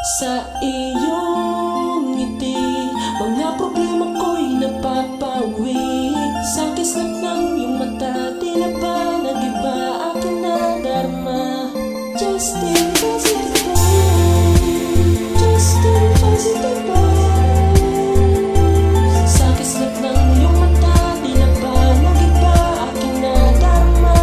Sa iyong ngiti, mga problema ko'y napapawi. Sa kislap ng iyong mata, tila ba nag-iba aking nadarma. Justin Positive Vibes, Justin Positive Vibes. Sa kislap ng iyong mata, tila ba nag-iba aking nadarma.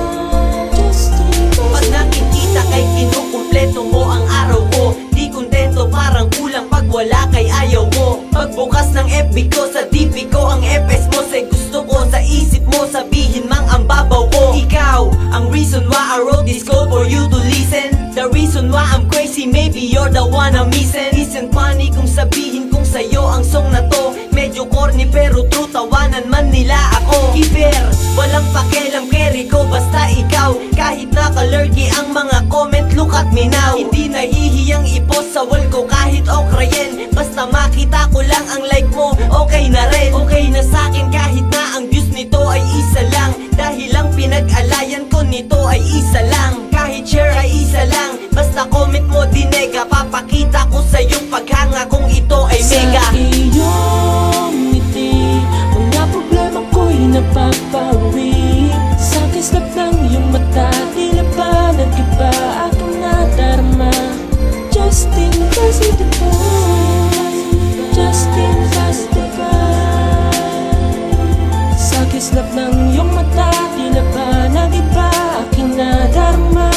Justin Positive. Pag nakikita kay kinukumpleto mo ang araw ko, di kontento, parang kulang pag wala kay ayaw mo. Pagbukas ng FB ko, sa DP ko ang FS mo. Say gusto ko sa isip mo, sabihin mang ang babaw ko. Ikaw, ang reason why I wrote this code for you to listen. The reason why I'm crazy, maybe you're the one I'm missing. Isn't funny kung sabihin kung sa'yo ang song na to. Medyo corny pero true, tawanan man nila ako. Iber, walang pakialam carry ko, basta ikaw. Kahit naka-lurky ang mga comment, look at me now. Hindi nahihiyang i-post sa wall ko kahit okrayin. Basta makita ko lang ang like mo, okay na rin. Okay na sa'kin kahit na ang views nito ay isa lang. Dahil ang pinag-alayan ko nito ay isa lang. Kahit share ay isa lang, basta comment mo dinega. Papakita ko sa iyong paghanga kung ito ay mega. Sa iyong ngiti, mga problema ko'y napapawi. Sa kislap ng iyong mata, tila ba nag-iba aking nadarma. Justin Positive Vibes, Justin Positive Vibes. Sa kislap ng iyong mata, tila ba nag-iba aking nadarma.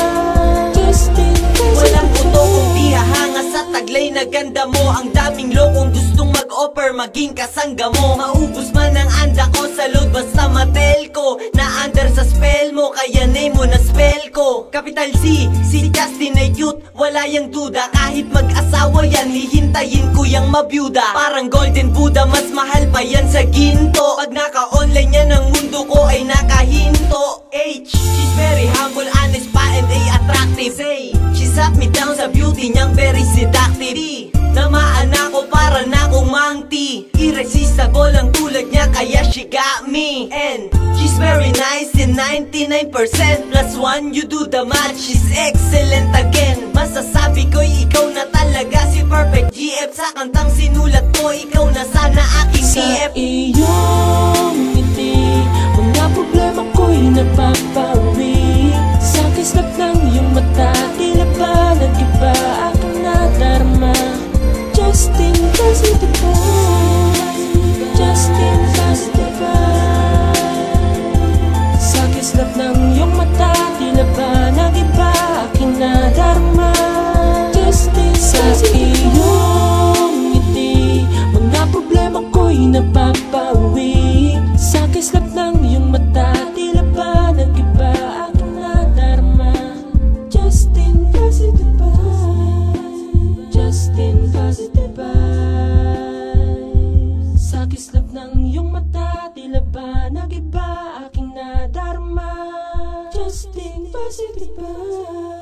Justin Positive. Walang puto kung di hahanga sa taglay na ganda mo. Ang daming lokong gustong mag-offer maging kasangga mo. Maubos man ang anda ko sa load, basta matel ko na under sa spell mo, kaya name mo na spell ko. Capital C, si Justin ay cute, wala yang duda. Kahit mag-asawa yan, hihintayin ko yang mabyuda. Parang golden Buddha, mas mahal pa yan sa ginto. Pag naka-online yan, ang mundo ko ay nakahinto. H, she's very humble, honest pa and attractive. Say, she sat me down sa beauty niyang very seductive. D, namaan ako para na akong mangti. Irresistible ang tulad niya kaya she got me. And she's very nice in 99% plus 1, you do the math, she's excellent again. Masasabi ko'y ikaw na talaga si Perfect GF. Sa kantang sinulat mo, ikaw na sana aking Sa TF. iyong ngiti, mga problema ko'y napapawi. Sa kislap ng iyong mata, tila ba nag-iba aking nadarma. Justin Positive Vibes, Justin Positive Vibes. Sa kislap ng iyong mata, tila ba nag-iba aking nadarma. Justin sa iyong ngiti, mga problema ko'y napapawi. Sa kislap ng iyong mata, tila ba nag-iba aking nadarma. Justin Positive Vibes, Justin Positive Vibes. Sa kislap ng iyong mata, tila ba nag-iba aking nadarma. Justin Positive Vibes.